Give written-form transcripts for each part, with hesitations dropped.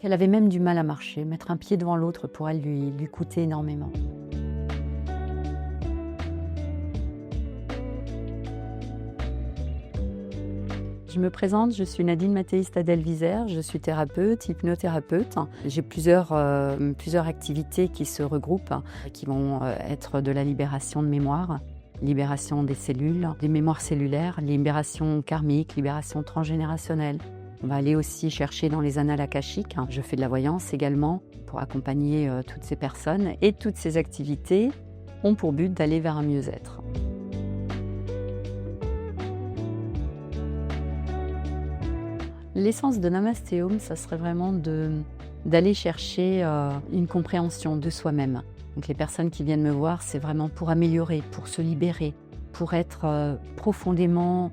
qu'elle avait même du mal à marcher. Mettre un pied devant l'autre pour elle lui coûtait énormément. Je me présente, je suis Nadine Mathéis-Stadel-Visser, je suis thérapeute, hypnothérapeute. J'ai plusieurs activités qui se regroupent, qui vont être de la libération de mémoire, libération des cellules, des mémoires cellulaires, libération karmique, libération transgénérationnelle. On va aller aussi chercher dans les annales akashiques. Je fais de la voyance également pour accompagner toutes ces personnes. Et toutes ces activités ont pour but d'aller vers un mieux-être. L'essence de Namastéum, ça serait vraiment d'aller chercher une compréhension de soi-même. Donc les personnes qui viennent me voir, c'est vraiment pour améliorer, pour se libérer, pour être profondément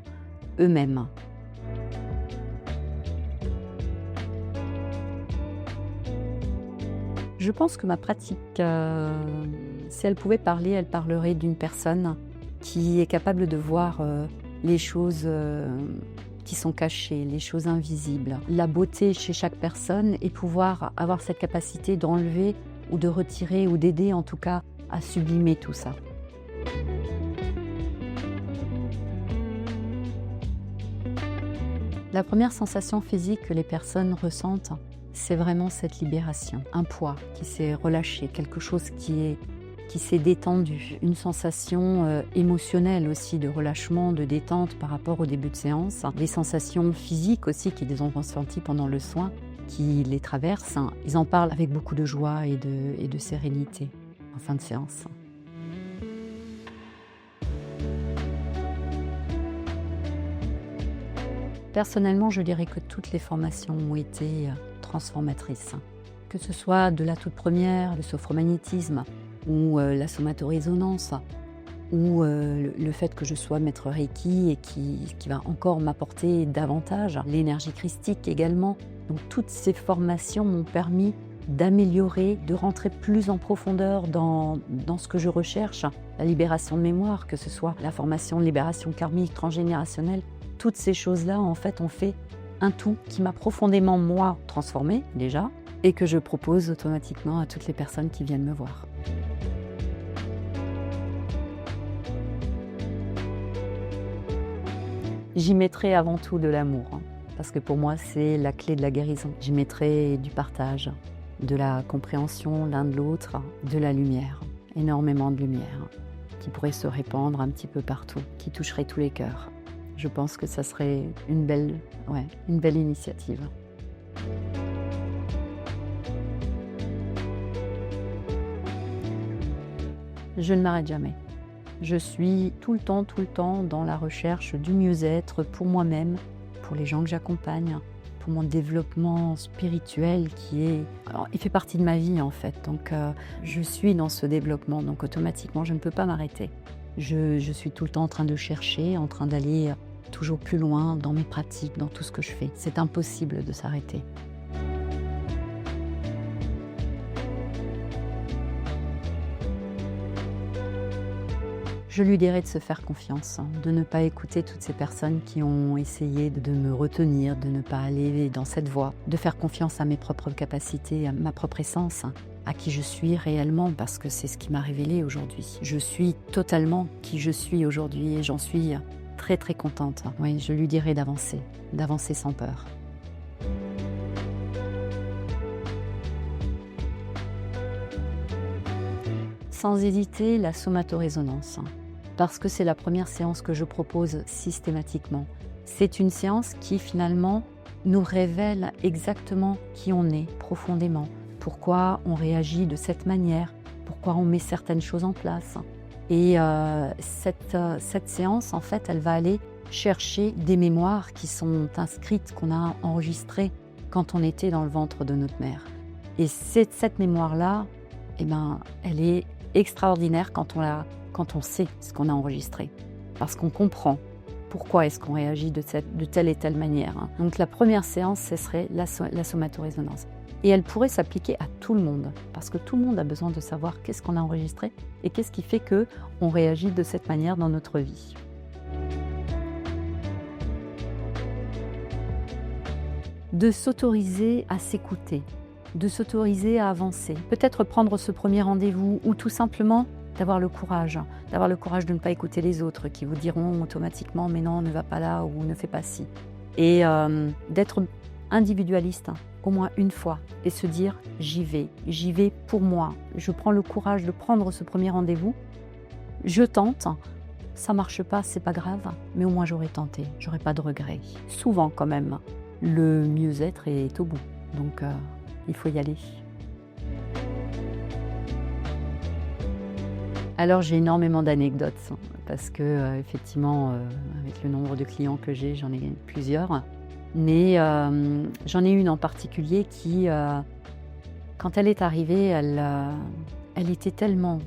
eux-mêmes. Je pense que ma pratique, si elle pouvait parler, elle parlerait d'une personne qui est capable de voir les choses qui sont cachées, les choses invisibles, la beauté chez chaque personne et pouvoir avoir cette capacité d'enlever ou de retirer ou d'aider en tout cas à sublimer tout ça. La première sensation physique que les personnes ressentent, c'est vraiment cette libération, un poids qui s'est relâché, quelque chose qui s'est détendu, une sensation émotionnelle aussi de relâchement, de détente par rapport au début de séance, des sensations physiques aussi qu'ils ont ressenties pendant le soin, qui les traversent. Ils en parlent avec beaucoup de joie et de sérénité en fin de séance. Personnellement, je dirais que toutes les formations ont été transformatrices. Que ce soit de la toute première, le sophromagnétisme, ou la somatorésonance, ou le fait que je sois maître Reiki et qui va encore m'apporter davantage, l'énergie christique également. Donc toutes ces formations m'ont permis d'améliorer, de rentrer plus en profondeur dans ce que je recherche, la libération de mémoire, que ce soit la formation de libération karmique, transgénérationnelle. Toutes ces choses-là, en fait, ont fait un tout qui m'a profondément, moi, transformée déjà, et que je propose automatiquement à toutes les personnes qui viennent me voir. J'y mettrai avant tout de l'amour, parce que pour moi, c'est la clé de la guérison. J'y mettrai du partage, de la compréhension l'un de l'autre, de la lumière, énormément de lumière, qui pourrait se répandre un petit peu partout, qui toucherait tous les cœurs. Je pense que ça serait une belle initiative. Je ne m'arrête jamais. Je suis tout le temps dans la recherche du mieux-être pour moi-même, pour les gens que j'accompagne, pour mon développement spirituel il fait partie de ma vie en fait. Donc je suis dans ce développement, donc automatiquement je ne peux pas m'arrêter. Je suis tout le temps en train de chercher, en train d'aller toujours plus loin dans mes pratiques, dans tout ce que je fais. C'est impossible de s'arrêter. Je lui dirais de se faire confiance, de ne pas écouter toutes ces personnes qui ont essayé de me retenir, de ne pas aller dans cette voie, de faire confiance à mes propres capacités, à ma propre essence, à qui je suis réellement, parce que c'est ce qui m'a révélé aujourd'hui. Je suis totalement qui je suis aujourd'hui et j'en suis très très contente. Oui, je lui dirais d'avancer sans peur. Sans hésiter, la somatorésonance, parce que c'est la première séance que je propose systématiquement. C'est une séance qui finalement nous révèle exactement qui on est profondément, pourquoi on réagit de cette manière, pourquoi on met certaines choses en place. Et cette séance, en fait, elle va aller chercher des mémoires qui sont inscrites, qu'on a enregistrées quand on était dans le ventre de notre mère. Et cette mémoire-là, elle est extraordinaire quand on sait ce qu'on a enregistré, parce qu'on comprend pourquoi est-ce qu'on réagit de telle et telle manière. Donc la première séance, ce serait la somatorésonance. Et elle pourrait s'appliquer à tout le monde, parce que tout le monde a besoin de savoir qu'est-ce qu'on a enregistré et qu'est-ce qui fait qu'on réagit de cette manière dans notre vie. de s'autoriser à s'écouter, de s'autoriser à avancer. Peut-être prendre ce premier rendez-vous ou tout simplement d'avoir le courage de ne pas écouter les autres qui vous diront automatiquement « mais non, ne va pas là » ou « ne fais pas ci ». Et d'être individualiste au moins une fois et se dire « j'y vais pour moi, je prends le courage de prendre ce premier rendez-vous, je tente ». Ça marche pas, c'est pas grave, mais au moins j'aurais tenté, j'aurais pas de regrets. Souvent quand même, le mieux-être est au bout, donc il faut y aller. Alors j'ai énormément d'anecdotes, parce que effectivement, avec le nombre de clients que j'ai, j'en ai plusieurs. Mais j'en ai une en particulier qui, quand elle est arrivée, elle était tellement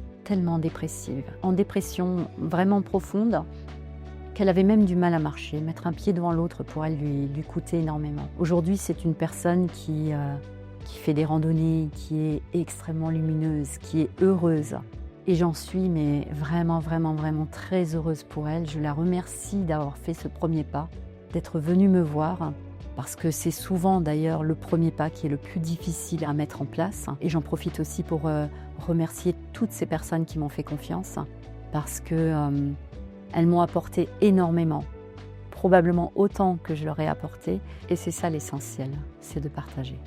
dépressive, en dépression vraiment profonde, qu'elle avait même du mal à marcher. Mettre un pied devant l'autre pour elle lui coûtait énormément. Aujourd'hui, c'est une personne qui fait des randonnées, qui est extrêmement lumineuse, qui est heureuse. Et j'en suis mais vraiment très heureuse pour elle. Je la remercie d'avoir fait ce premier pas, d'être venue me voir, parce que c'est souvent d'ailleurs le premier pas qui est le plus difficile à mettre en place. Et j'en profite aussi pour remercier toutes ces personnes qui m'ont fait confiance, parce que elles m'ont apporté énormément, probablement autant que je leur ai apporté. Et c'est ça l'essentiel, c'est de partager.